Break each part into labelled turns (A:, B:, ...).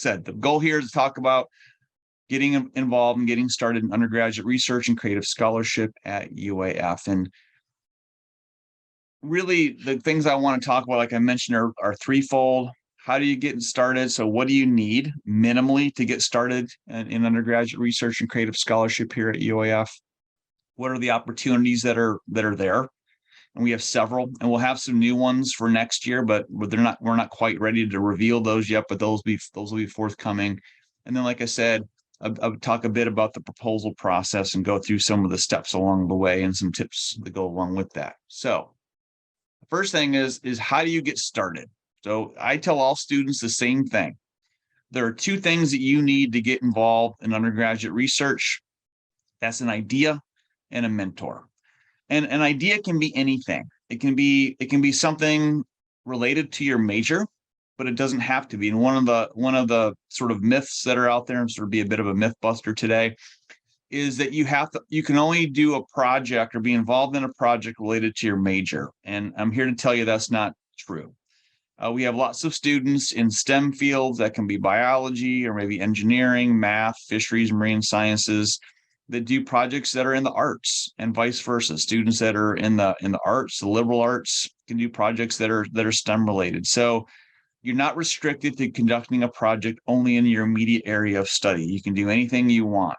A: said, the goal here is to talk about getting involved and getting started in undergraduate research and creative scholarship at UAF. And really, the things I want to talk about, like I mentioned, are threefold. How do you get started? So what do you need minimally to get started in undergraduate research and creative scholarship here at UAF? What are the opportunities that are there? And we have several, and we'll have some new ones for next year, but we're not quite ready to reveal those yet, but those will be forthcoming. And then, like I said, I'll talk a bit about the proposal process and go through some of the steps along the way and some tips that go along with that. So the first thing is how do you get started? So I tell all students the same thing. There are two things that you need to get involved in undergraduate research. That's an idea and a mentor. And an idea can be anything. It can be something related to your major, but it doesn't have to be. And one of the sort of myths that are out there, and sort of be a bit of a myth buster today, is that you can only do a project or be involved in a project related to your major. And I'm here to tell you that's not true. We have lots of students in STEM fields that can be biology or maybe engineering, math, fisheries, marine sciences, that do projects that are in the arts, and vice versa. Students that are in the arts, the liberal arts, can do projects that are STEM related. So you're not restricted to conducting a project only in your immediate area of study. You can do anything you want.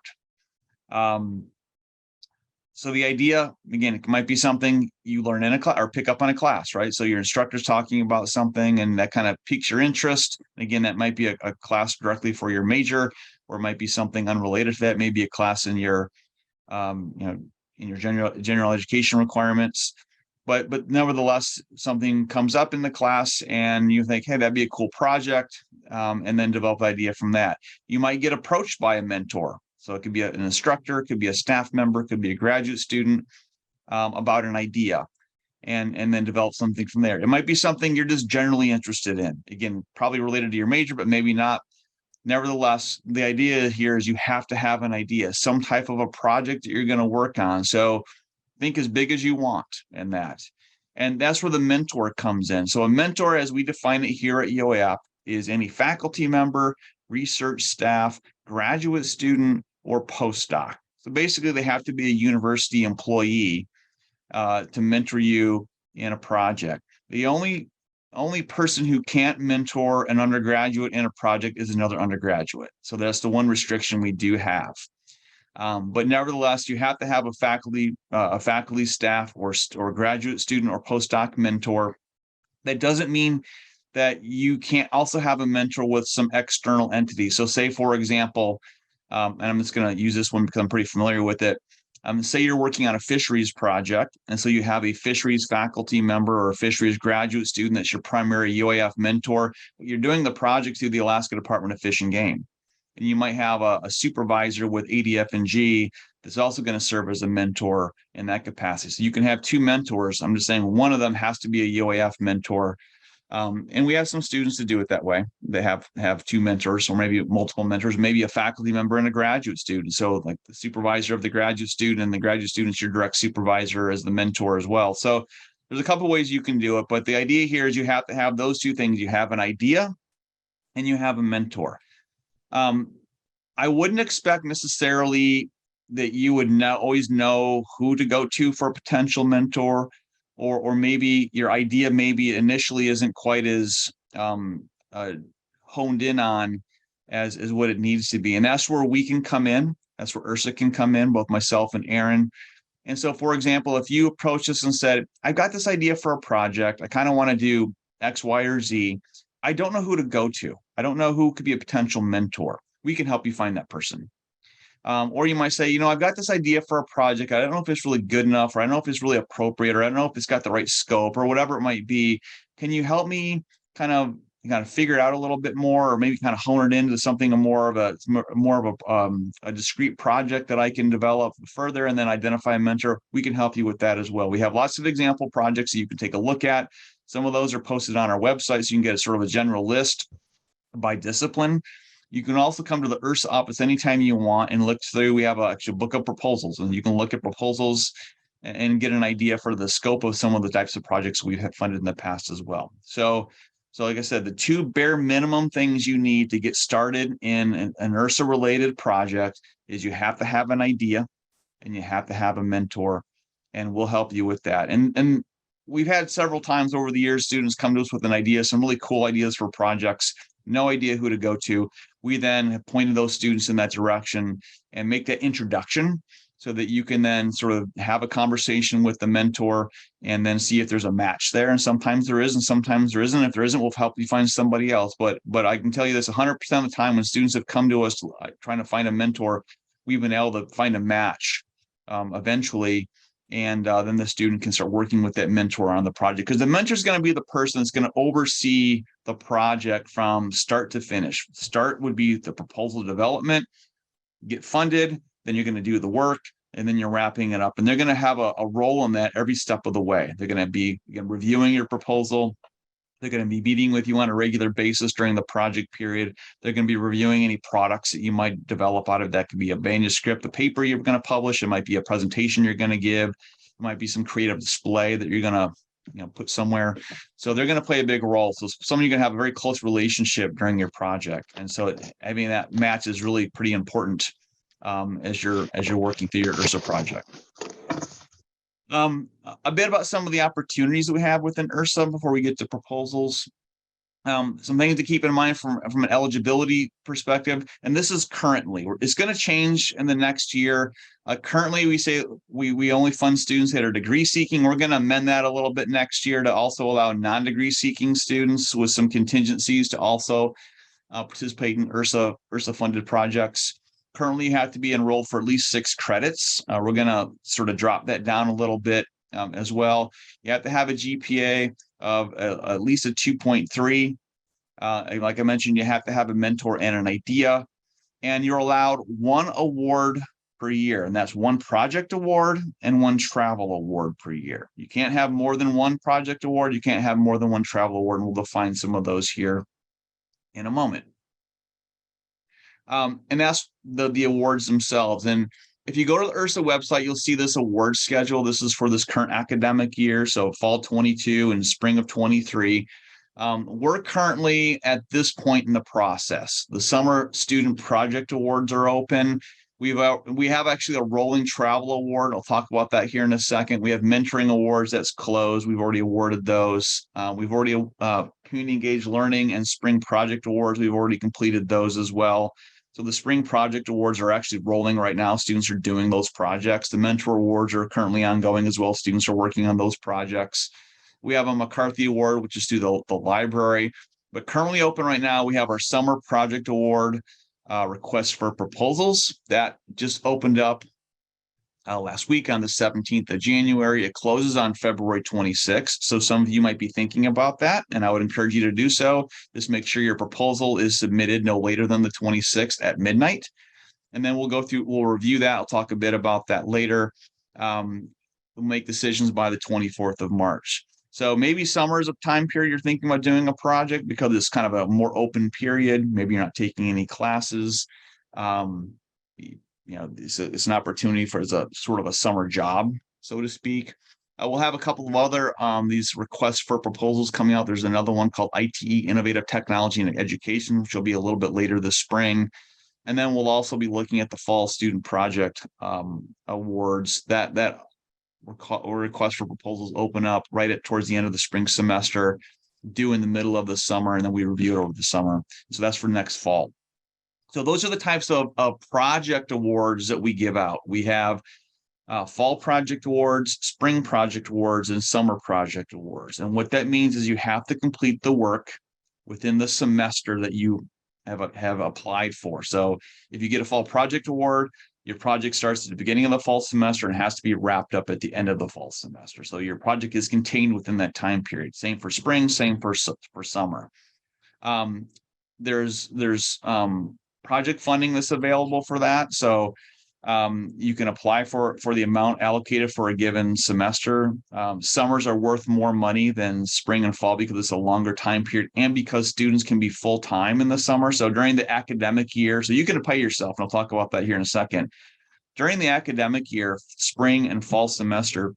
A: So the idea, again, it might be something you learn in a class or pick up on a class, right? So your instructor's talking about something and that kind of piques your interest. Again, that might be a class directly for your major, or it might be something unrelated to that, maybe a class in your, in your general education requirements. But nevertheless, something comes up in the class and you think, hey, that'd be a cool project, and then develop an idea from that. You might get approached by a mentor. So it could be an instructor, it could be a staff member, it could be a graduate student, about an idea, and then develop something from there. It might be something you're just generally interested in. Again, probably related to your major, but maybe not. Nevertheless, the idea here is you have to have an idea, some type of a project that you're going to work on. So think as big as you want in that. And that's where the mentor comes in. So a mentor, as we define it here at UAF, is any faculty member, research staff, graduate student, or postdoc. So basically, they have to be a university employee to mentor you in a project. The only person who can't mentor an undergraduate in a project is another undergraduate. So that's the one restriction we do have. But nevertheless, you have to have a faculty, staff, or graduate student or postdoc mentor. That doesn't mean that you can't also have a mentor with some external entity. So say, for example, and I'm just going to use this one because I'm pretty familiar with it. Say you're working on a fisheries project, and so you have a fisheries faculty member or a fisheries graduate student that's your primary UAF mentor. You're doing the project through the Alaska Department of Fish and Game. And you might have a supervisor with ADF&G that's also going to serve as a mentor in that capacity. So you can have two mentors. I'm just saying one of them has to be a UAF mentor. And we have some students that do it that way. They have two mentors, or maybe multiple mentors, maybe a faculty member and a graduate student. So like the supervisor of the graduate student, and the graduate student's your direct supervisor as the mentor as well. So there's a couple ways you can do it, but the idea here is you have to have those two things. You have an idea and you have a mentor. I wouldn't expect necessarily that you would always know who to go to for a potential mentor, or maybe your idea maybe initially isn't quite as honed in on as what it needs to be. And that's where we can come in. That's where URSA can come in, both myself and Aaron. And so, for example, if you approach us and said, I've got this idea for a project, I kind of want to do X, Y, or Z. I don't know who to go to. I don't know who could be a potential mentor. We can help you find that person. Or you might say, I've got this idea for a project. I don't know if it's really good enough, or I don't know if it's really appropriate, or I don't know if it's got the right scope, or whatever it might be. Can you help me kind of figure it out a little bit more, or maybe kind of hone it into something more of a discrete project that I can develop further, and then identify a mentor? We can help you with that as well. We have lots of example projects that you can take a look at. Some of those are posted on our website, so you can get a sort of a general list by discipline. You can also come to the URSA office anytime you want and look through. We have actually a book of proposals, and you can look at proposals and get an idea for the scope of some of the types of projects we've funded in the past as well. So So like I said, the two bare minimum things you need to get started in an URSA related project is you have to have an idea and you have to have a mentor, and we'll help you with that. And we've had several times over the years, students come to us with an idea, some really cool ideas for projects, no idea who to go to. We then have pointed those students in that direction and make that introduction so that you can then sort of have a conversation with the mentor and then see if there's a match there. And sometimes there is, and sometimes there isn't. If there isn't, we'll help you find somebody else. But I can tell you this 100% of the time when students have come to us trying to find a mentor, we've been able to find a match eventually. And then the student can start working with that mentor on the project, because the mentor is going to be the person that's going to oversee the project from start to finish. Start would be the proposal development, get funded, then you're going to do the work, and then you're wrapping it up. And they're going to have a role in that every step of the way. They're going to be reviewing your proposal. They're going to be meeting with you on a regular basis during the project period. They're going to be reviewing any products that you might develop out of that. Could be a manuscript, a paper you're going to publish. It might be a presentation you're going to give. It might be some creative display that you're going to put somewhere. So they're going to play a big role. So some of you are going to have a very close relationship during your project. And so having that match is really pretty important as you're working through your URSA project. A bit about some of the opportunities that we have within URSA before we get to proposals. Some things to keep in mind from an eligibility perspective, and this is currently, it's going to change in the next year. Currently, we say we only fund students that are degree seeking. We're going to amend that a little bit next year to also allow non-degree seeking students with some contingencies to also participate in URSA funded projects. Currently, you have to be enrolled for at least 6 credits. We're going to sort of drop that down a little bit as well. You have to have a GPA of at least a 2.3. Like I mentioned, you have to have a mentor and an idea, and you're allowed 1 award per year, and that's 1 project award and 1 travel award per year. You can't have more than 1 project award. You can't have more than 1 travel award, and we'll define some of those here in a moment. And that's the awards themselves. And if you go to the URSA website, you'll see this award schedule. This is for this current academic year, so fall 22 and spring of 23. We're currently at this point in the process. The summer student project awards are open. We have actually a rolling travel award. I'll talk about that here in a second. We have mentoring awards that's closed. We've already awarded those. We've already community engaged learning and spring project awards. We've already completed those as well. So the spring project awards are actually rolling right now. Students are doing those projects. The mentor awards are currently ongoing as well. Students are working on those projects. We have a McCarthy Award, which is through the library. But currently open right now, we have our Summer Project Award request for proposals. That just opened up last week on the 17th of January. It closes on February 26th. So some of you might be thinking about that, and I would encourage you to do so. Just make sure your proposal is submitted no later than the 26th at midnight. And then we'll review that. I'll talk a bit about that later. We'll make decisions by the 24th of March. So maybe summer is a time period you're thinking about doing a project because it's kind of a more open period. Maybe you're not taking any classes. It's an opportunity for as a sort of a summer job, so to speak. We'll have a couple of other these requests for proposals coming out. There's another one called ITE, Innovative Technology and Education, which will be a little bit later this spring. And then we'll also be looking at the Fall Student Project Awards. That request for proposals open up right towards the end of the spring semester, due in the middle of the summer, and then we review it over the summer. So that's for next fall. So those are the types of project awards that we give out. We have fall project awards, spring project awards, and summer project awards. And what that means is you have to complete the work within the semester that you have applied for. So if you get a fall project award, your project starts at the beginning of the fall semester and has to be wrapped up at the end of the fall semester. So your project is contained within that time period. Same for spring, same for summer. There's project funding that's available for that. So you can apply for the amount allocated for a given semester. Summers are worth more money than spring and fall because it's a longer time period and because students can be full-time in the summer. So during the academic year, so you can pay yourself, and I'll talk about that here in a second. During the academic year, spring and fall semester,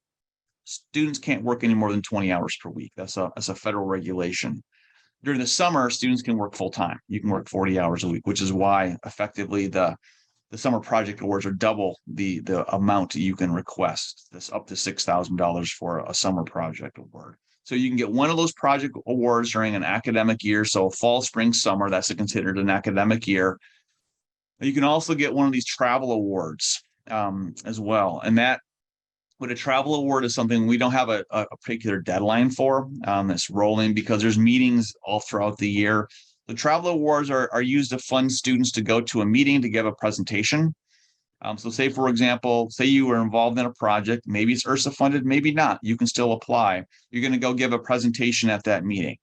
A: students can't work any more than 20 hours per week. That's a federal regulation. During the summer, students can work full time. You can work 40 hours a week, which is why effectively the summer project awards are double the amount you can request. This up to $6,000 for a summer project award. So you can get one of those project awards during an academic year. So fall, spring, summer, that's considered an academic year. You can also get one of these travel awards as well. And that, what a travel award is something we don't have a particular deadline for. It's rolling because there's meetings all throughout the year. The travel awards are used to fund students to go to a meeting to give a presentation. So say, for example, say you were involved in a project, maybe it's URSA funded, maybe not. You can still apply. You're going to go give a presentation at that meeting.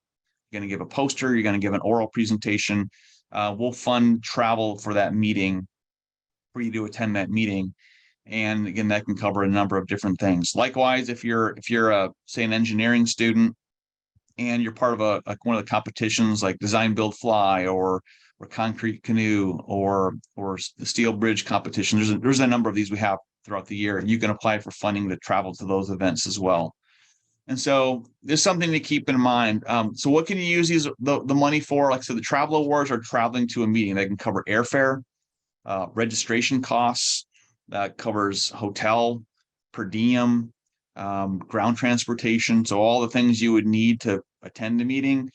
A: You're going to give a poster. You're going to give an oral presentation. We'll fund travel for that meeting for you to attend that meeting. And again, that can cover a number of different things. Likewise, if you're say an engineering student and you're part of one of the competitions like Design Build Fly or Concrete Canoe or the Steel Bridge competition, there's a number of these we have throughout the year, and you can apply for funding to travel to those events as well. And so there's something to keep in mind. So what can you use the money for? Like I said, the travel awards are traveling to a meeting. They can cover airfare, registration costs. That covers hotel, per diem, ground transportation. So all the things you would need to attend a meeting.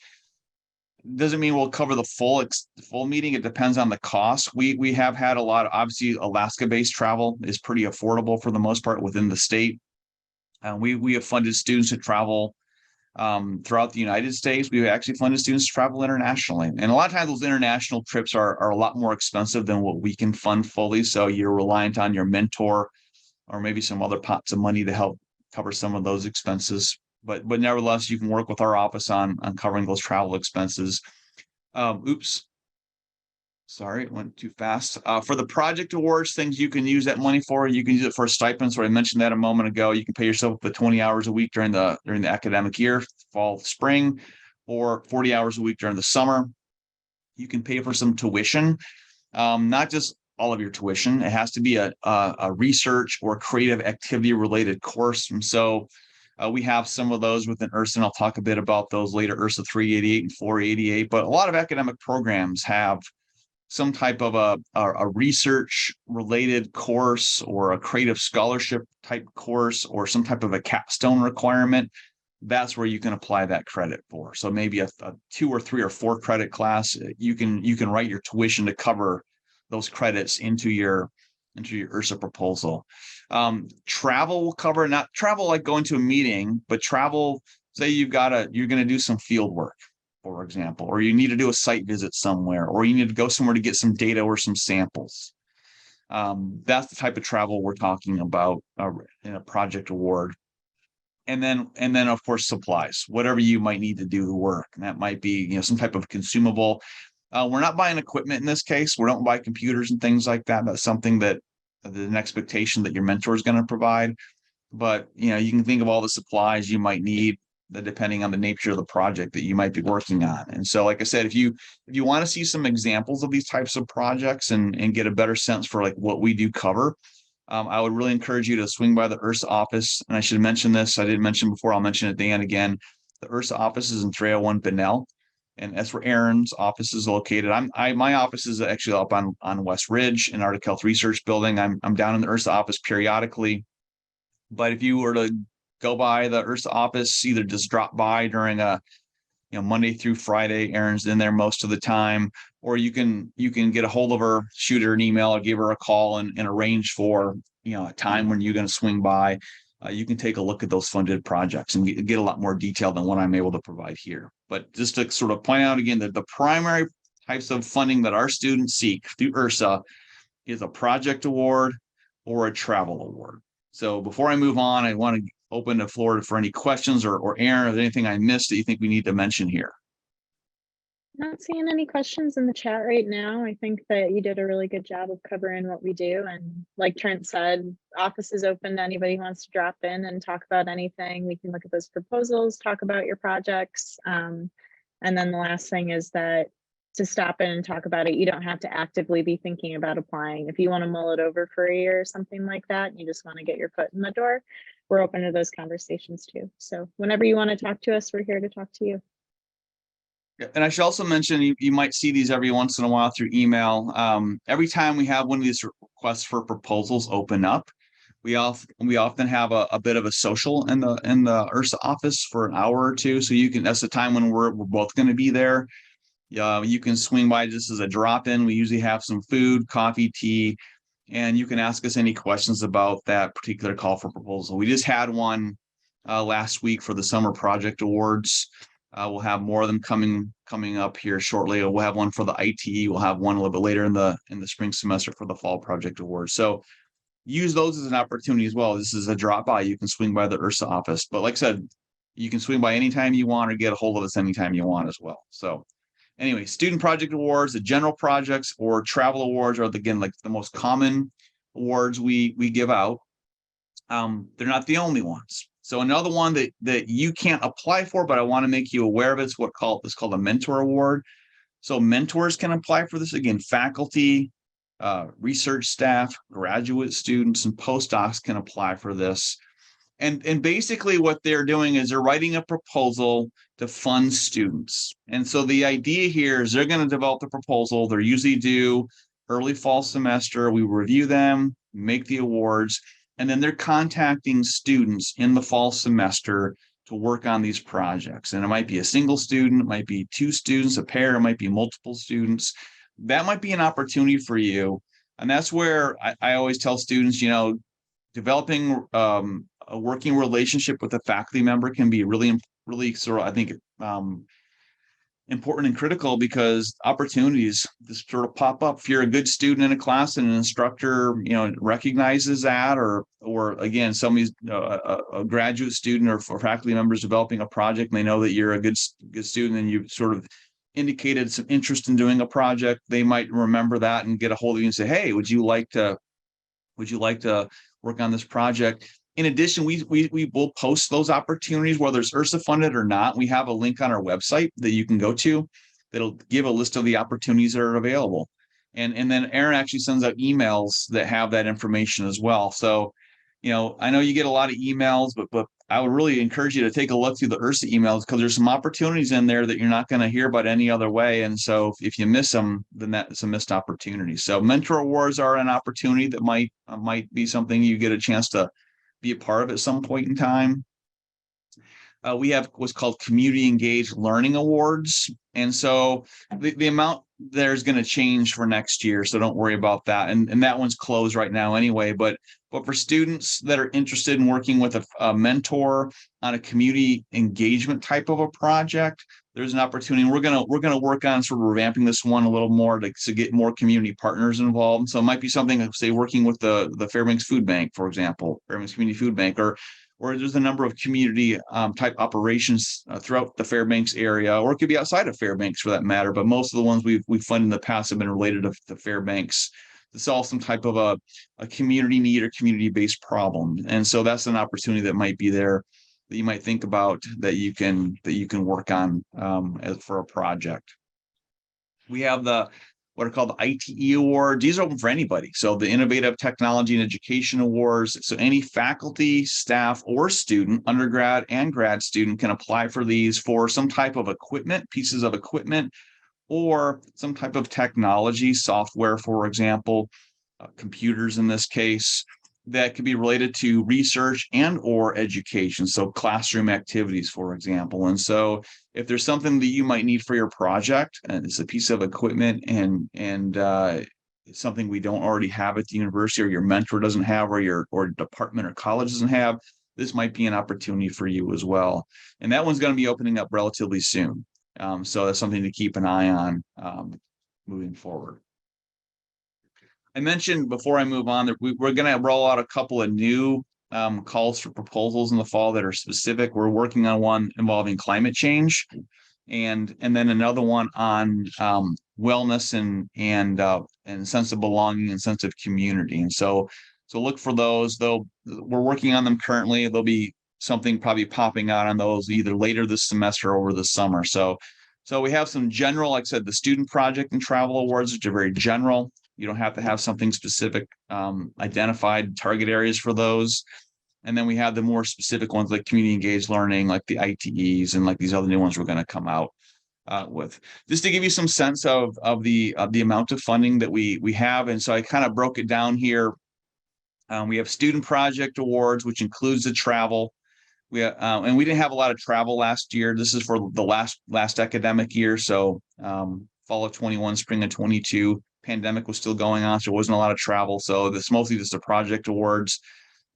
A: Doesn't mean we'll cover the full meeting. It depends on the cost. We have had a lot of, obviously, Alaska-based travel is pretty affordable for the most part within the state. We have funded students to travel throughout the United States. We've actually funded students to travel internationally. And a lot of times those international trips are a lot more expensive than what we can fund fully. So you're reliant on your mentor or maybe some other pots of money to help cover some of those expenses. But nevertheless, you can work with our office on covering those travel expenses. Sorry, it went too fast. For the project awards, things you can use that money for, you can use it for stipends. So I mentioned that a moment ago. You can pay yourself up to 20 hours a week during the academic year, fall, spring, or 40 hours a week during the summer. You can pay for some tuition, not just all of your tuition. It has to be a research or creative activity related course. And so we have some of those within URSA, and I'll talk a bit about those later, URSA 388 and 488. But a lot of academic programs have some type of a research related course or a creative scholarship type course or some type of a capstone requirement. That's where you can apply that credit for. So maybe a 2 or 3 or 4 credit class, you can write your tuition to cover those credits into your URSA proposal. Travel will cover, not travel like going to a meeting, but travel, say you're going to do some field work, for example, or you need to do a site visit somewhere, or you need to go somewhere to get some data or some samples. That's the type of travel we're talking about in a project award. And then of course supplies, whatever you might need to do the work. And that might be some type of consumable. We're not buying equipment in this case. We don't buy computers and things like that. That's something that an expectation that your mentor is going to provide. But you can think of all the supplies you might need, depending on the nature of the project that you might be working on. And so, like I said, if you want to see some examples of these types of projects and get a better sense for like what we do cover, I would really encourage you to swing by the URSA office. And I should mention this. I didn't mention before. I'll mention it at the end again. The URSA office is in 301 Bunnell, and that's where Aaron's office is located. My office is actually up on West Ridge in Arctic Health Research Building. I'm down in the URSA office periodically. But if you were to go by the URSA office, either just drop by during Monday through Friday, Erin's in there most of the time, or you can get a hold of her, shoot her an email, or give her a call and arrange for a time when you're going to swing by. You can take a look at those funded projects and get a lot more detail than what I'm able to provide here. But just to sort of point out again that the primary types of funding that our students seek through URSA is a project award or a travel award. So before I move on, I want to open the floor for any questions or Aaron, or anything I missed that you think we need to mention here.
B: Not seeing any questions in the chat right now. I think that you did a really good job of covering what we do. And like Trent said, office is open to anybody who wants to drop in and talk about anything. We can look at those proposals, talk about your projects. And then the last thing is that to stop in and talk about it, you don't have to actively be thinking about applying. If you want to mull it over for a year or something like that, and you just want to get your foot in the door, we're open to those conversations too. So whenever you want to talk to us, we're here to talk to you.
A: And I should also mention, you might see these every once in a while through email. Every time we have one of these requests for proposals open up, we often have a bit of a social in the URSA office for an hour or two. So that's the time when we're both going to be there. You can swing by just as a drop in. We usually have some food, coffee, tea, and you can ask us any questions about that particular call for proposal. We just had one last week for the summer project awards. We'll have more of them coming up here shortly. We'll have one for the ITE. We'll have one a little bit later in the spring semester for the fall project awards. So use those as an opportunity as well. This is a drop by. You can swing by the URSA office, but like I said, you can swing by anytime you want or get a hold of us anytime you want as well. So anyway, student project awards, the general projects or travel awards are again like the most common awards we give out. They're not the only ones. So another one that you can't apply for, but I want to make you aware of, it's called a mentor award. So mentors can apply for this. Again, faculty, research staff, graduate students, and postdocs can apply for this. And basically what they're doing is they're writing a proposal to fund students. And so the idea here is they're going to develop the proposal. They're usually due early fall semester. We review them, make the awards, and then they're contacting students in the fall semester to work on these projects. And it might be a single student, it might be two students, a pair, it might be multiple students. That might be an opportunity for you. And that's where I always tell students, developing a working relationship with a faculty member can be really sort of, I think, important and critical, because opportunities just sort of pop up. If you're a good student in a class and an instructor, recognizes that, or again, somebody's a graduate student or faculty members developing a project, and they know that you're a good student and you sort of indicated some interest in doing a project, they might remember that and get a hold of you and say, hey, would you like to work on this project? In addition, we will post those opportunities, whether it's URSA funded or not. We have a link on our website that you can go to that'll give a list of the opportunities that are available. And then Aaron actually sends out emails that have that information as well. So, I know you get a lot of emails, but I would really encourage you to take a look through the URSA emails, because there's some opportunities in there that you're not going to hear about any other way. And so if you miss them, then that's a missed opportunity. So mentor awards are an opportunity that might be something you get a chance to be a part of at some point in time. We have what's called community engaged learning awards. And so the amount there is going to change for next year. So don't worry about that. And that one's closed right now anyway. But for students that are interested in working with a mentor on a community engagement type of a project, there's an opportunity. We're gonna work on sort of revamping this one a little more to get more community partners involved. So it might be something like, say, working with the Fairbanks Food Bank, for example, Fairbanks Community Food Bank, or there's a number of community type operations throughout the Fairbanks area, or it could be outside of Fairbanks for that matter. But most of the ones we've funded in the past have been related to Fairbanks to solve some type of a community need or community-based problem. And so that's an opportunity that might be there that you might think about that you can work on for a project. We have what are called the ITE awards. These are open for anybody. So the Innovative Technology and Education Awards. So any faculty, staff, or student, undergrad and grad student, can apply for these for some type of equipment, pieces of equipment, or some type of technology, software, for example, computers in this case, that could be related to research and or education. So classroom activities, for example. And so if there's something that you might need for your project, and it's a piece of equipment and it's something we don't already have at the university, or your mentor doesn't have, or your department or college doesn't have, this might be an opportunity for you as well. And that one's going to be opening up relatively soon. So that's something to keep an eye on moving forward. I mentioned before I move on that we're going to roll out a couple of new calls for proposals in the fall that are specific. We're working on one involving climate change, and then another one on wellness and sense of belonging and sense of community. And so look for those. Though we're working on them currently. There'll be something probably popping out on those either later this semester or over the summer. So we have some general, like I said, the student project and travel awards, which are very general. You don't have to have something specific, identified target areas for those. And then we have the more specific ones like community engaged learning, like the ITEs, and like these other new ones we're going to come out. with. Just to give you some sense of the amount of funding that we have. And so I kind of broke it down here. We have student project awards, which includes the travel. And we didn't have a lot of travel last year. This is for the last academic year. So fall of 21, spring of 22, pandemic was still going on, so there wasn't a lot of travel. So this mostly just the project awards,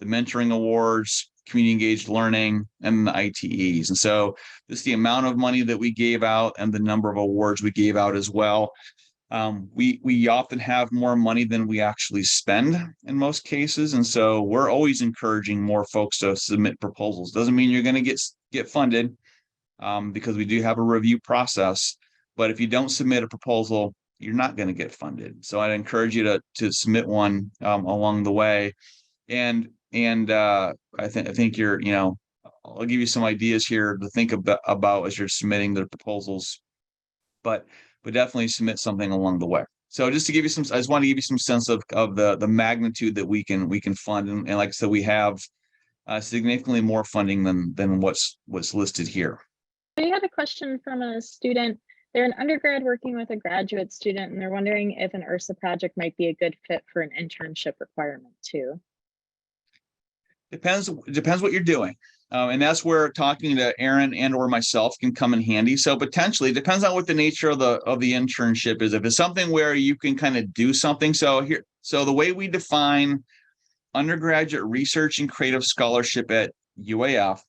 A: the mentoring awards, community engaged learning, and the ITEs. And so this is the amount of money that we gave out and the number of awards we gave out as well. We often have more money than we actually spend in most cases. And so we're always encouraging more folks to submit proposals. Doesn't mean you're going to get funded because we do have a review process. But if you don't submit a proposal, you're not going to get funded. So I'd encourage you to submit one along the way. And I think you're, I'll give you some ideas here to think about as you're submitting the proposals. But definitely submit something along the way. So just to give you some, I just want to give you some sense of the magnitude that we can fund. And like I said, we have significantly more funding than what's listed here.
B: We had a question from a student. They're an undergrad working with a graduate student, and they're wondering if an URSA project might be a good fit for an internship requirement too.
A: Depends what you're doing. And that's where talking to Aaron and or myself can come in handy. So potentially it depends on what the nature of the internship is. If it's something where you can kind of do something. So the way we define undergraduate research and creative scholarship at UAF,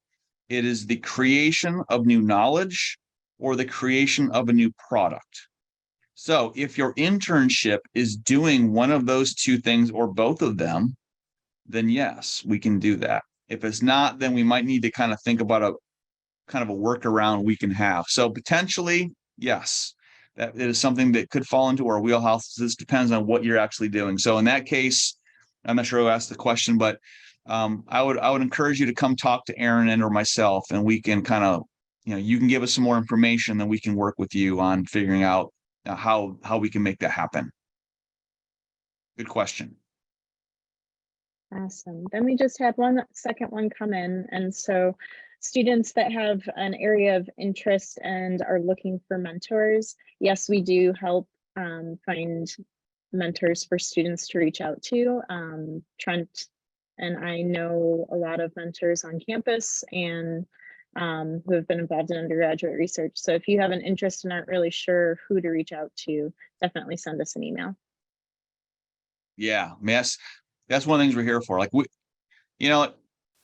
A: it is the creation of new knowledge or the creation of a new product. So if your internship is doing one of those two things or both of them, then yes, we can do that. If it's not, then we might need to kind of think about a workaround we can have. So potentially, yes, that is something that could fall into our wheelhouse. This depends on what you're actually doing. So in that case, I'm not sure who asked the question, but I would encourage you to come talk to Aaron and or myself, and we can kind of, you can give us some more information, then we can work with you on figuring out how we can make that happen. Good question.
B: Awesome. Then we just had one second one come in. And so students that have an area of interest and are looking for mentors, yes, we do help find mentors for students to reach out to. Trent and I know a lot of mentors on campus and who have been involved in undergraduate research. So if you have an interest and aren't really sure who to reach out to, definitely send us an email.
A: Yeah, that's one of the things we're here for. Like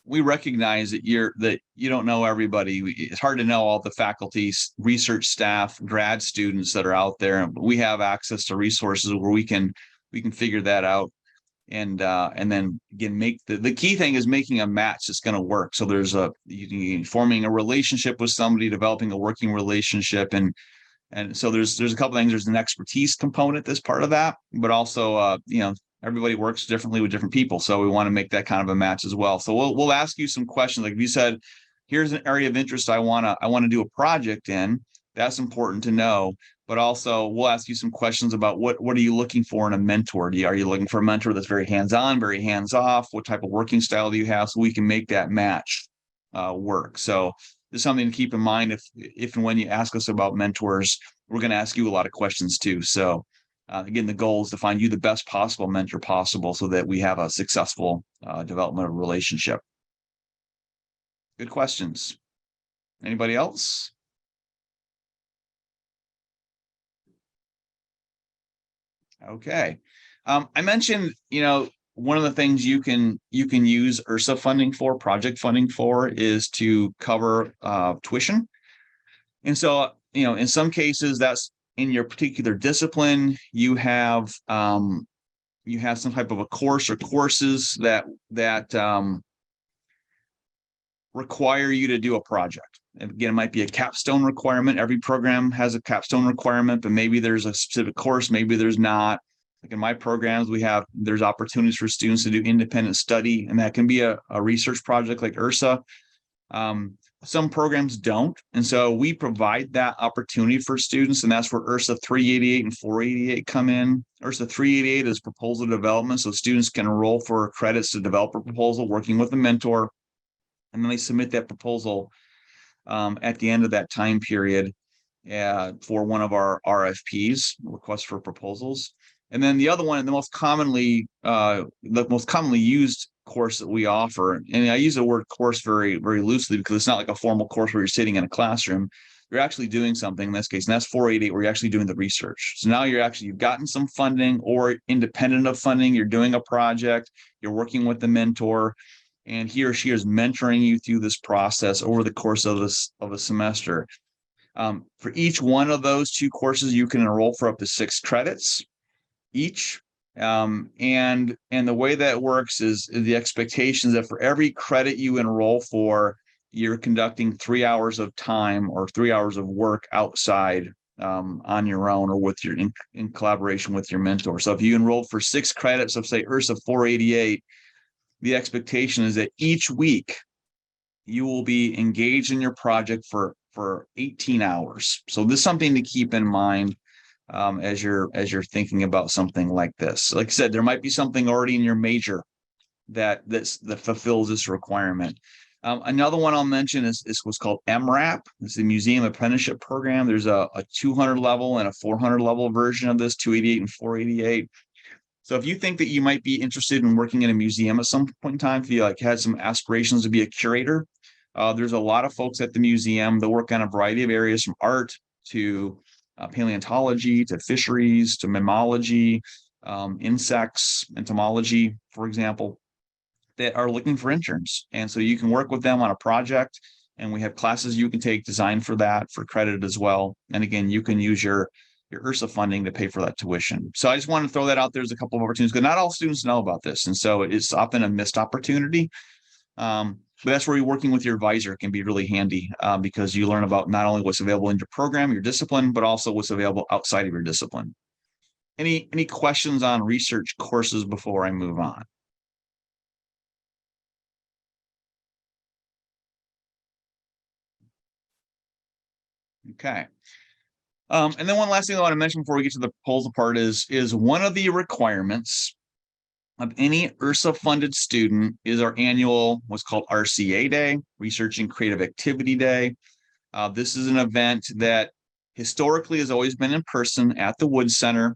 A: we recognize that you don't know everybody. It's hard to know all the faculty, research staff, grad students that are out there. We have access to resources where we can figure that out. And then again, the key thing is making a match that's going to work. So there's forming a relationship with somebody, developing a working relationship, and so there's a couple things. There's an expertise component that's part of that, but also everybody works differently with different people. So we want to make that kind of a match as well. So we'll ask you some questions. Like if you said, here's an area of interest I want to do a project in, that's important to know. But also we'll ask you some questions about what are you looking for in a mentor? Are you looking for a mentor that's very hands-on, very hands-off? What type of working style do you have? So we can make that match work. So there's something to keep in mind if and when you ask us about mentors, we're going to ask you a lot of questions too. So again, the goal is to find you the best possible mentor possible so that we have a successful development of a relationship. Good questions. Anybody else? Okay. I mentioned, one of the things you can use URSA funding for, project funding for, is to cover tuition. And so, in some cases, that's in your particular discipline. You have some type of a course or courses that require you to do a project. And again, it might be a capstone requirement. Every program has a capstone requirement, but maybe there's a specific course, maybe there's not. Like in my programs, there's opportunities for students to do independent study, and that can be a research project like URSA. Some programs don't. And so we provide that opportunity for students, and that's where URSA 388 and 488 come in. URSA 388 is proposal development. So students can enroll for credits to develop a proposal working with a mentor. And then they submit that proposal at the end of that time period. for one of our RFPs, requests for proposals. And then the other one, the most commonly used course that we offer, and I use the word course very, very loosely because it's not like a formal course where you're sitting in a classroom. You're actually doing something in this case, and that's 488, where you're actually doing the research. So now you've gotten some funding, or independent of funding, you're doing a project, you're working with the mentor, and he or she is mentoring you through this process over the course of a semester. For each one of those 2 courses, you can enroll for up to 6 credits each. And the way that works is the expectation is that for every credit you enroll for, you're conducting 3 hours of time or 3 hours of work outside, on your own, or with in collaboration with your mentor. So if you enrolled for 6 credits of, say, URSA 488, the expectation is that each week you will be engaged in your project for 18 hours. So this is something to keep in mind, as you're thinking about something like this. Like I said, there might be something already in your major that fulfills this requirement. Another one I'll mention is what's called MRAP. It's the Museum Apprenticeship Program. There's a 200 level and a 400 level version of this, 288 and 488. So if you think that you might be interested in working in a museum at some point in time, if you had some aspirations to be a curator, there's a lot of folks at the museum that work on a variety of areas, from art to paleontology to fisheries to mammalogy, insects, entomology, for example, that are looking for interns. And so you can work with them on a project, and we have classes you can take designed for that, for credit as well. And again, you can use your URSA funding to pay for that tuition. So I just want to throw that out there as a couple of opportunities, because not all students know about this. And so it's often a missed opportunity. But that's where you're working with your advisor can be really handy, because you learn about not only what's available in your program, your discipline, but also what's available outside of your discipline. Any questions on research courses before I move on? Okay. And then one last thing I want to mention before we get to the proposal part is one of the requirements of any URSA funded student is our annual, what's called RCA Day, Research and Creative Activity Day. This is an event that historically has always been in person at the Wood Center.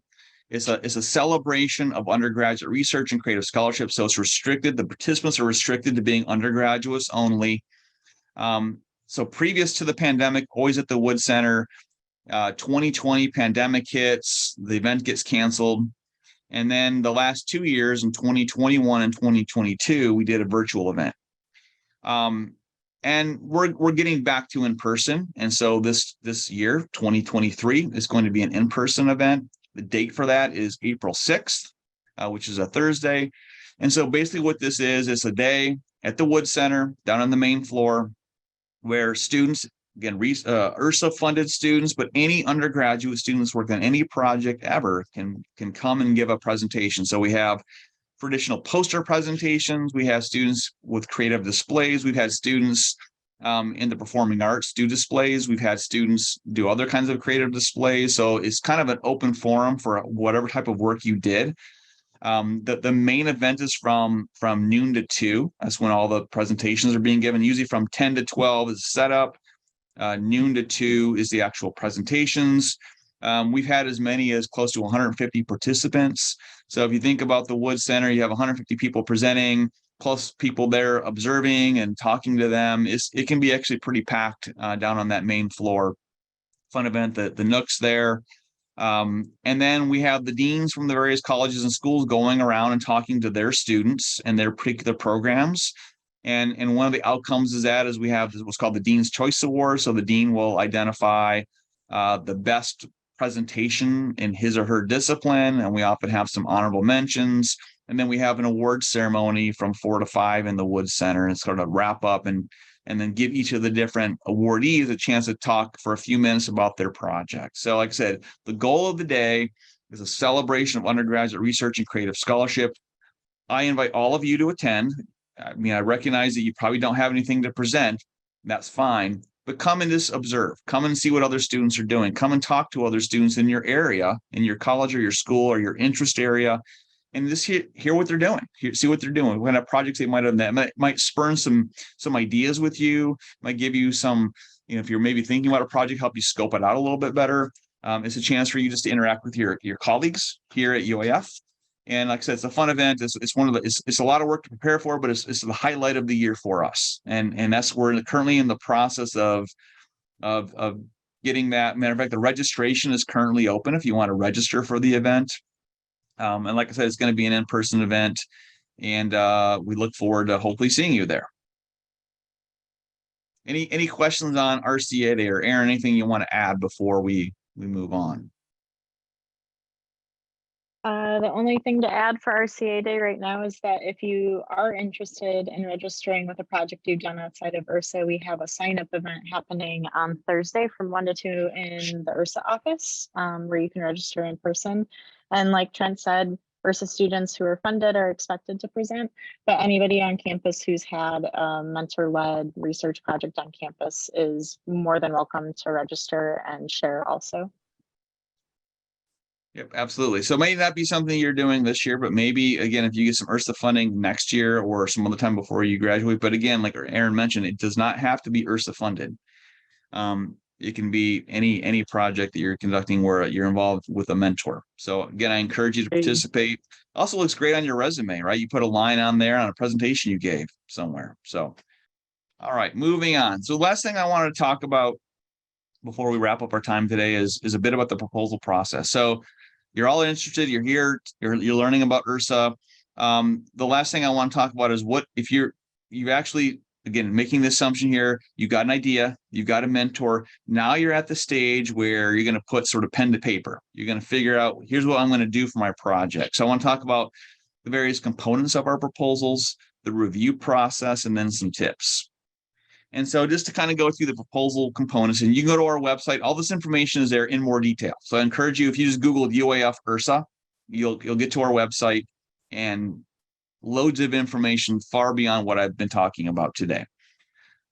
A: It's a celebration of undergraduate research and creative scholarship. So it's restricted. The participants are restricted to being undergraduates only. So previous to the pandemic, always at the Wood Center. 2020 pandemic hits, the event gets canceled. And then the last 2 years, in 2021 and 2022, we did a virtual event. And we're getting back to in person. And so this year, 2023, is going to be an in-person event. The date for that is April 6th, which is a Thursday. And so basically what this is, it's a day at the Wood Center down on the main floor where students, again, URSA funded students, but any undergraduate students working on any project ever can come and give a presentation. So we have traditional poster presentations. We have students with creative displays. We've had students in the performing arts do displays. We've had students do other kinds of creative displays. So it's kind of an open forum for whatever type of work you did. The main event is from noon to 2. That's when all the presentations are being given. Usually from 10 to 12 is setup. Noon to 2 is the actual presentations. We've had as many as close to 150 participants. So if you think about the Wood Center, you have 150 people presenting, plus people there observing and talking to them. It can be actually pretty packed down on that main floor. Fun event, the Nook's there. And then we have the deans from the various colleges and schools going around and talking to their students and their particular programs. And one of the outcomes is we have what's called the Dean's Choice Award. So the dean will identify the best presentation in his or her discipline, and we often have some honorable mentions. And then we have an award ceremony from 4 to 5 in the Wood Center, and sort of wrap up and then give each of the different awardees a chance to talk for a few minutes about their project. So like I said, the goal of the day is a celebration of undergraduate research and creative scholarship. I invite all of you to attend. I mean, I recognize that you probably don't have anything to present. That's fine. But come and just observe. Come and see what other students are doing. Come and talk to other students in your area, in your college or your school or your interest area, and just hear what they're doing. See what they're doing. What kind of projects they might have. That might spurn some ideas with you. Might give you some if you're maybe thinking about a project, help you scope it out a little bit better. It's a chance for you just to interact with your colleagues here at UAF. And like I said, it's a fun event. It's a lot of work to prepare for, but it's the highlight of the year for us. And that's we're currently in the process of getting that. Matter of fact, the registration is currently open if you want to register for the event. And like I said, it's going to be an in-person event, and we look forward to hopefully seeing you there. Any questions on RCA Day, or Aaron, anything you want to add before we move on?
B: The only thing to add for RCA Day right now is that if you are interested in registering with a project you've done outside of URSA, we have a sign-up event happening on Thursday from 1 to 2 in the URSA office, where you can register in person. And like Trent said, URSA students who are funded are expected to present, but anybody on campus who's had a mentor-led research project on campus is more than welcome to register and share also.
A: Yep, absolutely. So maybe that be something you're doing this year, but maybe again, if you get some URSA funding next year or some other time before you graduate. But again, like Aaron mentioned, it does not have to be URSA funded. It can be any project that you're conducting where you're involved with a mentor. So again, I encourage you to participate. Also looks great on your resume, right? You put a line on there on a presentation you gave somewhere. So, all right, moving on. So last thing I wanted to talk about before we wrap up our time today is a bit about the proposal process. So you're all interested, you're here, you're learning about URSA. The last thing I want to talk about is what if you actually, again, making the assumption here, you got an idea, you got a mentor. Now you're at the stage where you're going to put sort of pen to paper. You're going to figure out, here's what I'm going to do for my project. So I want to talk about the various components of our proposals, the review process, and then some tips. And so just to kind of go through the proposal components, and you can go to our website, all this information is there in more detail. So I encourage you, if you just Google UAF URSA, you'll get to our website, and loads of information far beyond what I've been talking about today.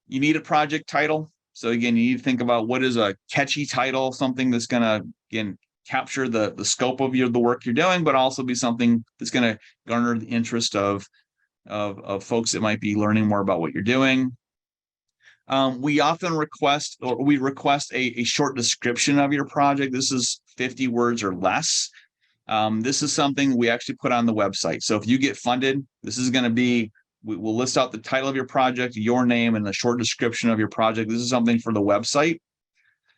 A: You need a project title. So again, you need to think about what is a catchy title, something that's going to, again, capture the scope of the work you're doing, but also be something that's going to garner the interest of folks that might be learning more about what you're doing. We often request a short description of your project. This is 50 words or less. This is something we actually put on the website. So if you get funded, this is going to be, we'll list out the title of your project, your name, and the short description of your project. This is something for the website.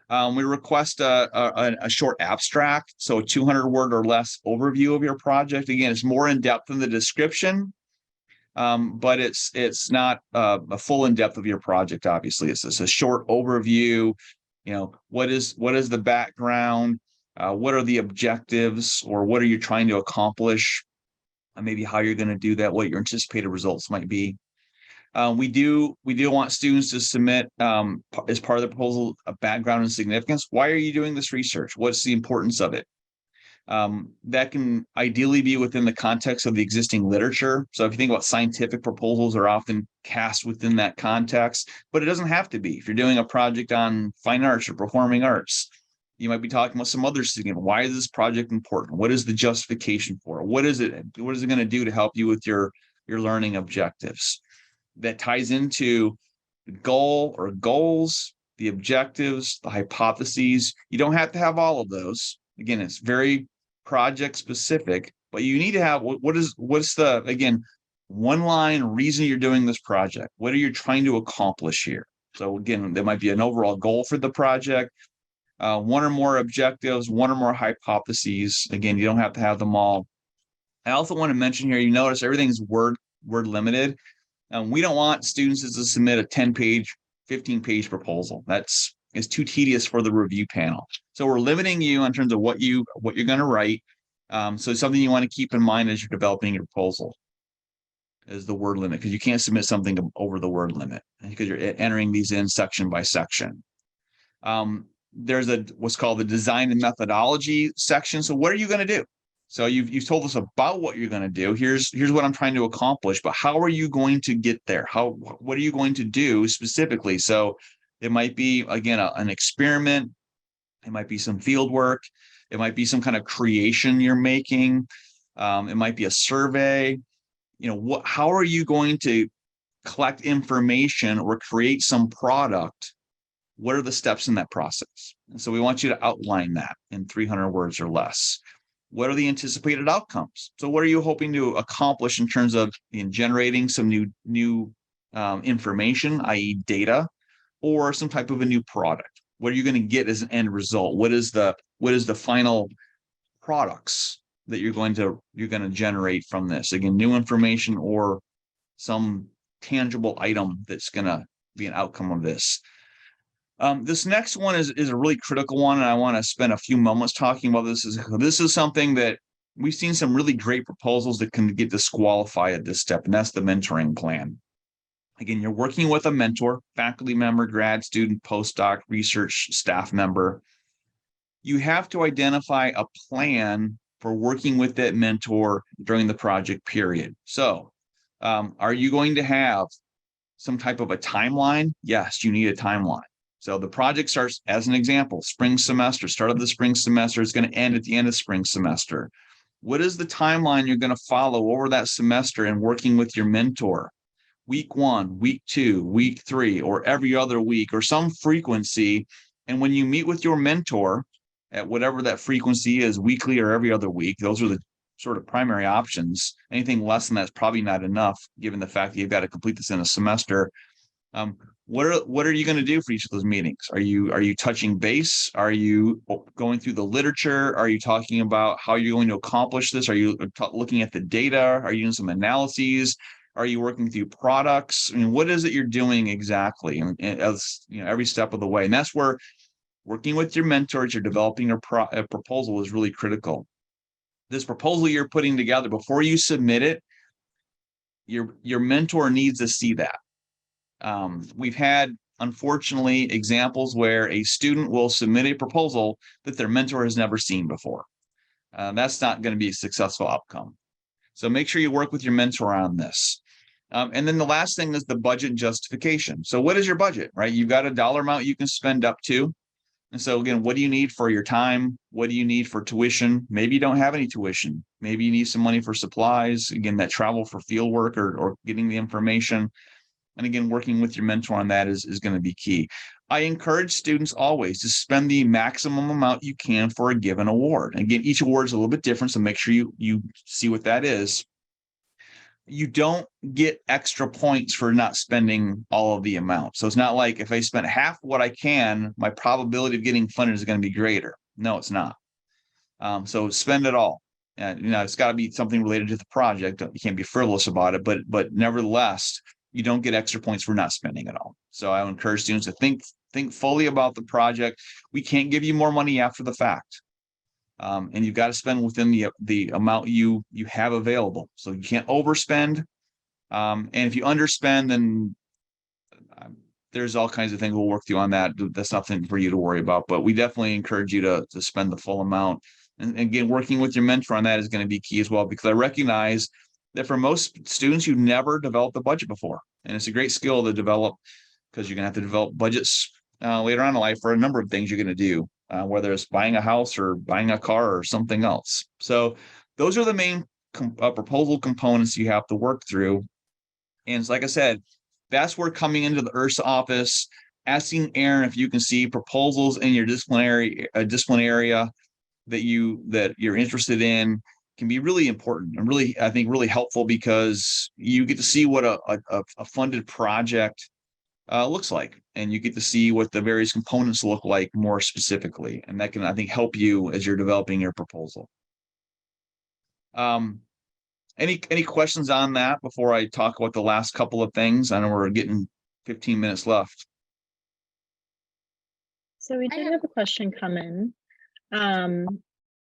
A: We request a short abstract, so a 200-word or less overview of your project. Again, it's more in depth than the description. But it's not a full in depth of your project. Obviously, it's a short overview. What is the background? What are the objectives, or what are you trying to accomplish? Maybe how you're going to do that, what your anticipated results might be. We do want students to submit as part of the proposal a background and significance. Why are you doing this research? What's the importance of it? That can ideally be within the context of the existing literature. So if you think about scientific proposals are often cast within that context, but it doesn't have to be. If you're doing a project on fine arts or performing arts, you might be talking about some other significant. Why is this project important? What is the justification for it? What is it going to do to help you with your learning objectives? That ties into the goal or goals, the objectives, the hypotheses. You don't have to have all of those. Again, it's very project specific, but you need to have what's the, again, one line reason you're doing this project. What are you trying to accomplish here? So again, there might be an overall goal for the project, one or more objectives, one or more hypotheses. Again, you don't have to have them all. I also want to mention here, you notice everything's word limited. We don't want students to submit a 10-page, 15-page proposal. It's too tedious for the review panel. So we're limiting you in terms of what you're going to write. So it's something you want to keep in mind as you're developing your proposal, is the word limit, because you can't submit something over the word limit because you're entering these in section by section. There's what's called the design and methodology section. So what are you going to do? So you've told us about what you're going to do. Here's what I'm trying to accomplish, but how are you going to get there? What are you going to do specifically? So it might be, again, an experiment. It might be some field work. It might be some kind of creation you're making. It might be a survey. How are you going to collect information or create some product what are the steps in that process? And so we want you to outline that in 300 words or less. What are the anticipated outcomes? So what are you hoping to accomplish in terms of generating some new information, i.e. data, or some type of a new product? What are you going to get as an end result? What is the final products that you're going to generate from this? Again, new information or some tangible item that's going to be an outcome of this. This next one is a really critical one, and I want to spend a few moments talking about this. This is something that we've seen some really great proposals that can get disqualified at this step, and that's the mentoring plan. Again, you're working with a mentor, faculty member, grad student, postdoc, research staff member. You have to identify a plan for working with that mentor during the project period. So, are you going to have some type of a timeline? Yes, you need a timeline. So the project starts, as an example, spring semester, start of the spring semester, is going to end at the end of spring semester. What is the timeline you're going to follow over that semester and working with your mentor? Week 1, week 2, week 3, or every other week, or some frequency. And when you meet with your mentor at whatever that frequency is, weekly or every other week, those are the sort of primary options. Anything less than that's probably not enough, given the fact that you've got to complete this in a semester. What are you going to do for each of those meetings? Are you touching base? Are you going through the literature? Are you talking about how you're going to accomplish this? Are you looking at the data? Are you doing some analyses? Are you working through products? I mean, what is it you're doing exactly? And as every step of the way. And that's where working with your mentors, you're developing a proposal is really critical. This proposal you're putting together, before you submit it, your mentor needs to see that. We've had, unfortunately, examples where a student will submit a proposal that their mentor has never seen before. That's not going to be a successful outcome. So make sure you work with your mentor on this. And then the last thing is the budget justification. So what is your budget, right? You've got a dollar amount you can spend up to. And so again, what do you need for your time? What do you need for tuition? Maybe you don't have any tuition. Maybe you need some money for supplies. Again, that travel for field work or getting the information. And again, working with your mentor on that is going to be key. I encourage students always to spend the maximum amount you can for a given award. And again, each award is a little bit different, so make sure you see what that is. You don't get extra points for not spending all of the amount. So it's not like if I spent half what I can, my probability of getting funded is going to be greater. No, it's not. So spend it all. And it's got to be something related to the project. You can't be frivolous about it, but nevertheless, you don't get extra points for not spending it all. So I would encourage students to think fully about the project. We can't give you more money after the fact. And you've got to spend within the amount you have available. So you can't overspend. And if you underspend, then there's all kinds of things we'll work through on that. That's nothing for you to worry about. But we definitely encourage you to spend the full amount. And again, working with your mentor on that is going to be key as well, because I recognize that for most students, you've never developed a budget before. And it's a great skill to develop, because you're going to have to develop budgets later on in life for a number of things you're going to do. Whether it's buying a house or buying a car or something else. So those are the main proposal components you have to work through. And it's like I said, that's where coming into the URSA office, asking Aaron if you can see proposals in your discipline area that you're interested in can be really important and really, I think, really helpful, because you get to see what a funded project looks like, and you get to see what the various components look like more specifically, and that can, I think, help you as you're developing your proposal. Any questions on that before I talk about the last couple of things? I know we're getting 15 minutes left.
B: So we did have a question come in.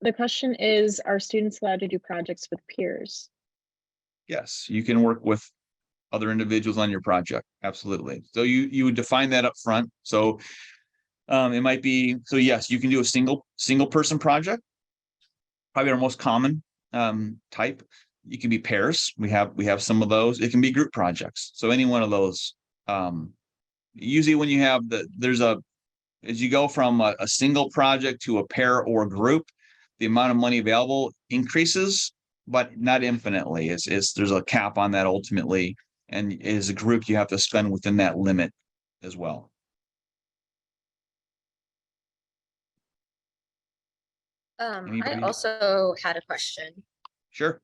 B: The question is, are students allowed to do projects with peers?
A: Yes, you can work with other individuals on your project. Absolutely. So you would define that up front. So it might be, so yes, you can do a single person project, probably our most common type. You can be pairs. We have some of those. It can be group projects. So any one of those. Usually when you have as you go from a single project to a pair or a group, the amount of money available increases, but not infinitely. There's a cap on that ultimately. And as a group, you have to spend within that limit as well.
C: I
A: Anybody?
C: also had a question.
A: Sure.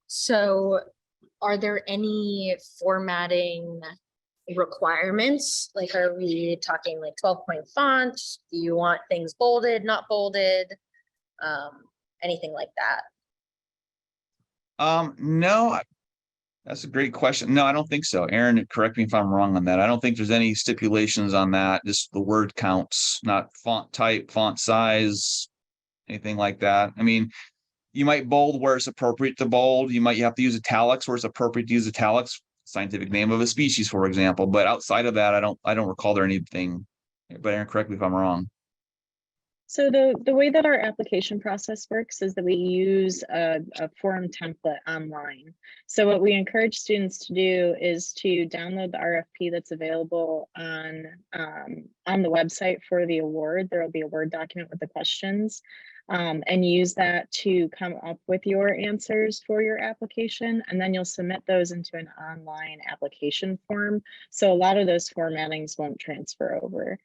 C: So are there any formatting requirements? Like, are we talking like 12-point font? Do you want things bolded, not bolded? Anything like that?
A: No, that's a great question. No, I don't think so. Aaron, correct me if I'm wrong on that. I don't think there's any stipulations on that. Just the word counts, not font type, font size, anything like that. I mean, you might bold where it's appropriate to bold. You might have to use italics where it's appropriate to use italics, scientific name of a species, for example. But outside of that, I don't recall there anything. But Aaron, correct me if I'm wrong.
B: So the way that our application process works is that we use a form template online. So what we encourage students to do is to download the RFP that's available on the website for the award. There will be a Word document with the questions, and use that to come up with your answers for your application. And then you'll submit those into an online application form. So a lot of those formattings won't transfer over.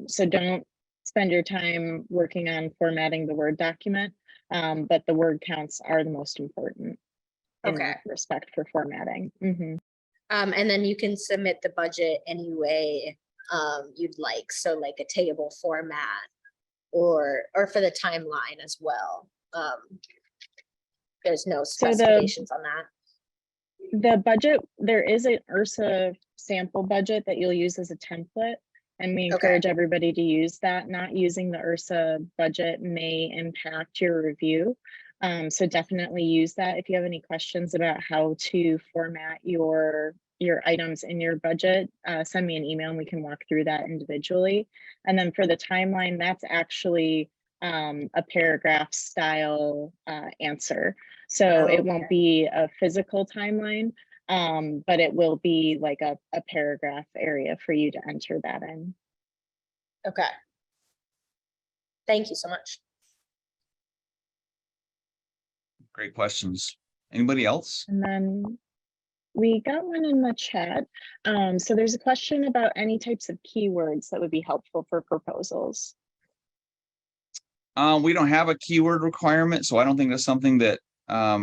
B: So don't spend your time working on formatting the Word document, but the word counts are the most important in
C: Okay.
B: respect for formatting. Mhm.
C: And then you can submit the budget any way you'd like. So like a table format or for the timeline as well. There's no
B: So
C: specifications on that.
B: the budget, there is an URSA sample budget that you'll use as a template. And we encourage everybody to use that. Not using the URSA budget may impact your review. So definitely use that. If you have any questions about how to format your items in your budget, send me an email and we can walk through that individually. And then for the timeline, that's actually a paragraph style answer. So it won't be a physical timeline, but it will be like a paragraph area for you to enter that in.
C: Okay. Thank you so much.
A: Great questions. Anybody else?
B: And then we got one in the chat. So there's a question about any types of keywords that would be helpful for proposals.
A: We don't have a keyword requirement, so I don't think that's something that I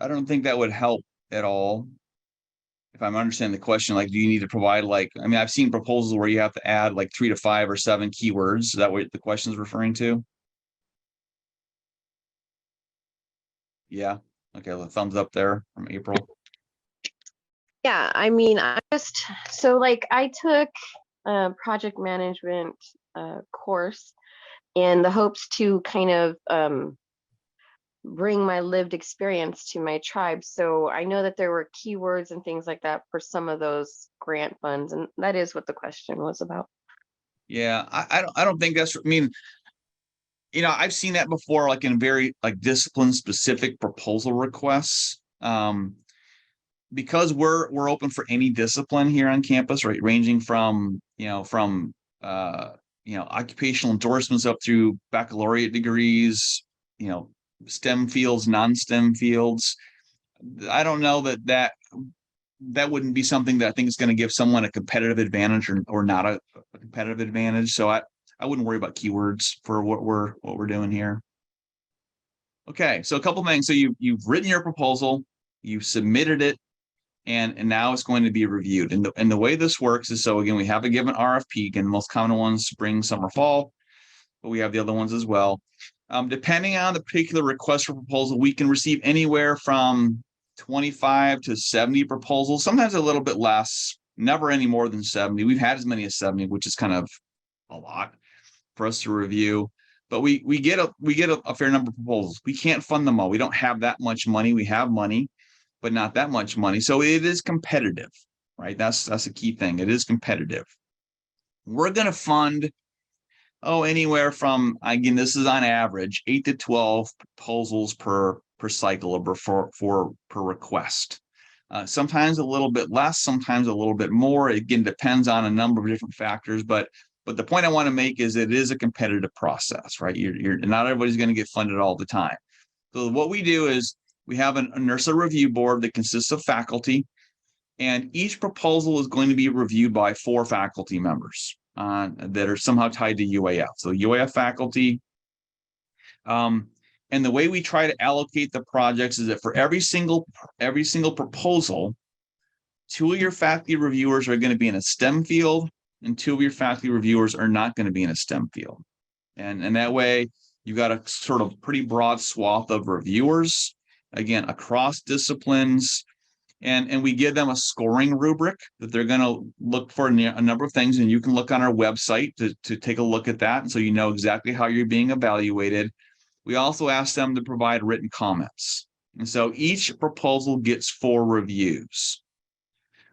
A: don't think that would help at all. If I'm understanding the question, like, do you need to provide like, I mean, I've seen proposals where you have to add like 3 to 5 or 7 keywords. Is that what the question is referring to? Yeah. Okay, the thumbs up there from April.
D: Yeah, I mean, I took a project management course in the hopes to kind of bring my lived experience to my tribe. So I know that there were keywords and things like that for some of those grant funds, and that is what the question was about.
A: Yeah, I don't think that's, I mean, you know, I've seen that before, like in very like discipline specific proposal requests. Because we're open for any discipline here on campus, right? Ranging from, occupational endorsements up through baccalaureate degrees, STEM fields, non-STEM fields. I don't know that wouldn't be something that I think is going to give someone a competitive advantage or not a competitive advantage. So I wouldn't worry about keywords for what we're doing here. Okay, so a couple things. So you've written your proposal, you submitted it, and now it's going to be reviewed. And the way this works is, so again, we have a given RFP. Again, the most common ones, spring, summer, fall, but we have the other ones as well. Depending on the particular request for proposal, we can receive anywhere from 25 to 70 proposals, sometimes a little bit less, never any more than 70. We've had as many as 70, which is kind of a lot for us to review. But we get a fair number of proposals. We can't fund them all. We don't have that much money. We have money, but not that much money. So it is competitive, right? That's a key thing. It is competitive. We're going to fund, anywhere from, again, this is on average, 8 to 12 proposals per cycle or per request. Sometimes a little bit less, sometimes a little bit more. Again, depends on a number of different factors, but the point I want to make is it is a competitive process, right? You're not everybody's going to get funded all the time. So what we do is we have an URSA review board that consists of faculty, and each proposal is going to be reviewed by 4 faculty members that are somehow tied to UAF. So UAF faculty And the way we try to allocate the projects is that for every single proposal, 2 of your faculty reviewers are going to be in a STEM field, and 2 of your faculty reviewers are not going to be in a STEM field. And that way, you've got a sort of pretty broad swath of reviewers, again, across disciplines. And we give them a scoring rubric that they're going to look for a number of things. And you can look on our website to take a look at that. And so you know exactly how you're being evaluated. We also ask them to provide written comments. And so each proposal gets 4 reviews.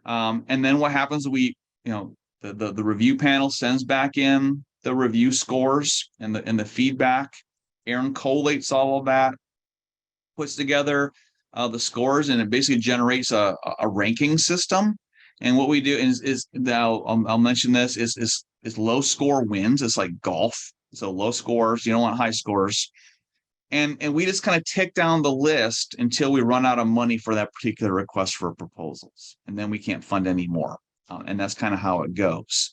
A: And then what happens, the review panel sends back in the review scores and the feedback. Aaron collates all of that, puts together the scores, and it basically generates a ranking system. And what we do is now I'll mention this is low score wins. It's like golf. So low scores, you don't want high scores. And we just kind of tick down the list until we run out of money for that particular request for proposals. And then we can't fund any more. And that's kind of how it goes.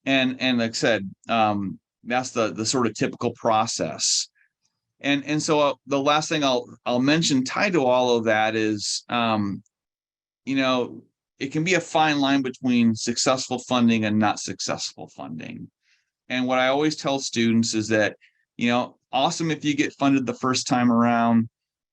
A: And like I said, that's the sort of typical process. And so the last thing I'll mention tied to all of that is, it can be a fine line between successful funding and not successful funding. And what I always tell students is that, awesome if you get funded the first time around,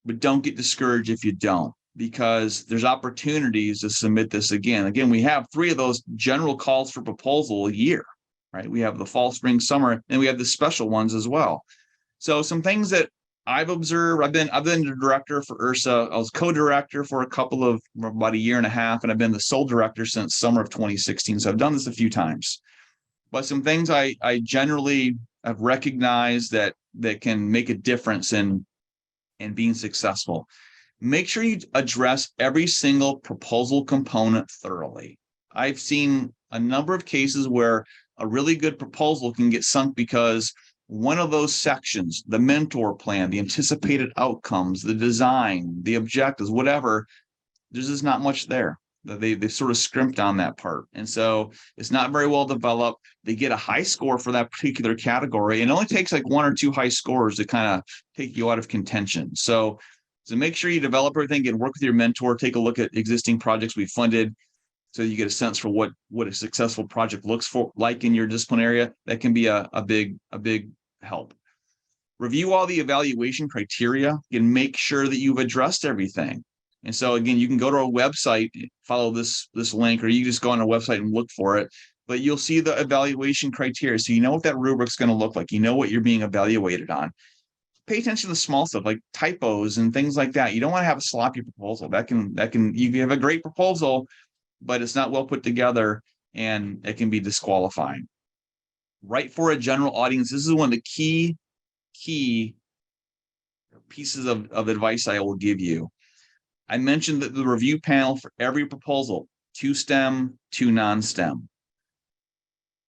A: but don't get discouraged if you don't, because there's opportunities to submit this again. Again, we have 3 of those general calls for proposal a year, right? We have the fall, spring, summer, and we have the special ones as well. So some things that I've observed, I've been the director for URSA. I was co-director for about a year and a half, and I've been the sole director since summer of 2016. So I've done this a few times. But some things I generally have recognized that can make a difference in being successful. Make sure you address every single proposal component thoroughly. I've seen a number of cases where a really good proposal can get sunk because one of those sections, the mentor plan, the anticipated outcomes, the design, the objectives, whatever, there's just not much there. They sort of scrimped on that part. And so it's not very well developed. They get a high score for that particular category. And it only takes like 1 or 2 high scores to kind of take you out of contention. So make sure you develop everything and work with your mentor, take a look at existing projects we funded so you get a sense for what a successful project looks like in your discipline area. That can be a big help. Review all the evaluation criteria and make sure that you've addressed everything. And so again, you can go to our website, follow this link, or you just go on our website and look for it, but you'll see the evaluation criteria. So you know what that rubric's going to look like. You know what you're being evaluated on. Pay attention to the small stuff like typos and things like that. You don't want to have a sloppy proposal. You have a great proposal, but it's not well put together and it can be disqualifying. Write for a general audience. This is one of the key pieces of advice I will give you. I mentioned that the review panel for every proposal, 2 STEM, 2 non-STEM.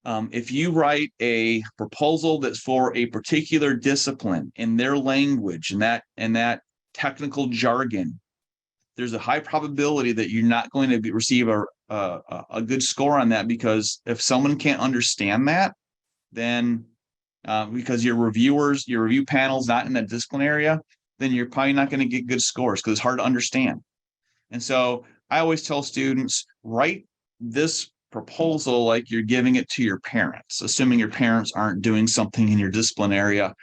A: If you write a proposal that's for a particular discipline in their language and that technical jargon, there's a high probability that you're not going to receive a good score on that, because if someone can't understand that, then because your review panel's not in that discipline area, then you're probably not going to get good scores because it's hard to understand. And so I always tell students, write this proposal like you're giving it to your parents, assuming your parents aren't doing something in your discipline area.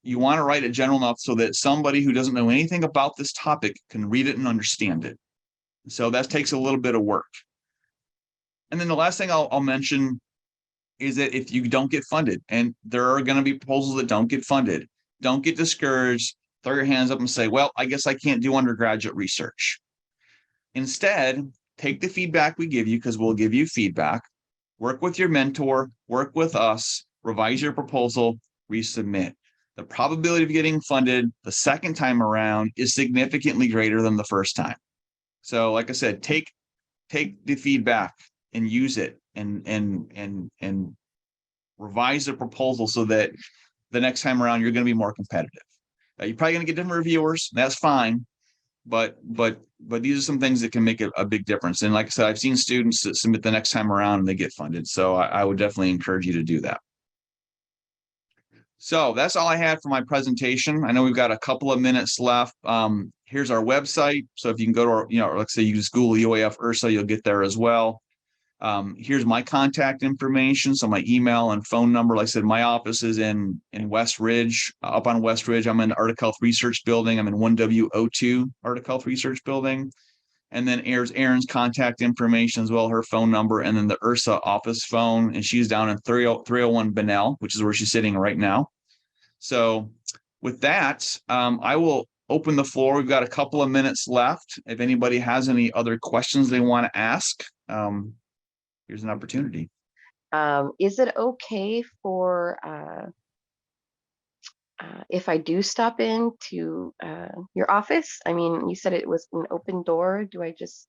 A: You want to write it general enough so that somebody who doesn't know anything about this topic can read it and understand it. So that takes a little bit of work. And then the last thing I'll mention is that if you don't get funded, and there are going to be proposals that don't get funded, don't get discouraged. Throw your hands up and say, well, I guess I can't do undergraduate research. Instead, take the feedback we give you, because we'll give you feedback. Work with your mentor, work with us, revise your proposal, resubmit. The probability of getting funded the second time around is significantly greater than the first time. So like I said, take the feedback and use it and revise the proposal so that the next time around you're going to be more competitive. You're probably going to get different reviewers. That's fine, but these are some things that can make a big difference. And like I said, I've seen students that submit the next time around and they get funded. So I would definitely encourage you to do that. So that's all I had for my presentation. I know we've got a couple of minutes left. Here's our website. So if you can go to our, or let's say you just Google UAF URSA, you'll get there as well. Here's my contact information. So my email and phone number. Like I said, my office is in West Ridge, up on West Ridge. I'm in the Arctic Health Research Building. I'm in 1W02 Arctic Health Research Building. And then Erin's contact information as well, her phone number, and then the URSA office phone. And she's down in 301 Bunnell, which is where she's sitting right now. So with that, I will open the floor. We've got a couple of minutes left. If anybody has any other questions they want to ask, here's an opportunity.
D: Is it okay for if I do stop into your office? I mean, you said it was an open door. Do I just?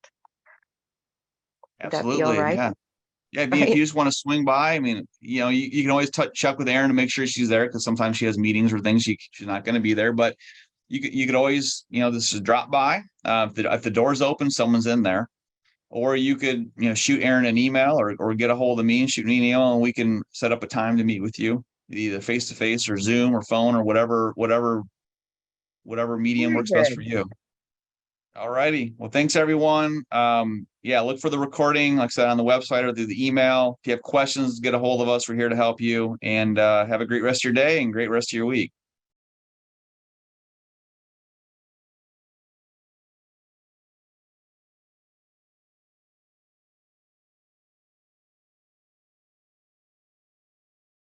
D: Would that be all
A: Absolutely.
D: right?
A: Yeah. Yeah. If
D: Right.
A: you just want to swing by, I mean, you can always check with Erin to make sure she's there, because sometimes she has meetings or things she's not going to be there. But you could always, this is drop by. If the door's open, someone's in there. Or you could, shoot Erin an email or get a hold of me and shoot an email, and we can set up a time to meet with you, either face to face or Zoom or phone or whatever medium
C: Very
A: works best
C: good.
A: for you. All righty. Well, thanks everyone. Yeah, look for the recording, like I said, on the website or through the email. If you have questions, get a hold of us. We're here to help you, and have a great rest of your day and great rest of your week.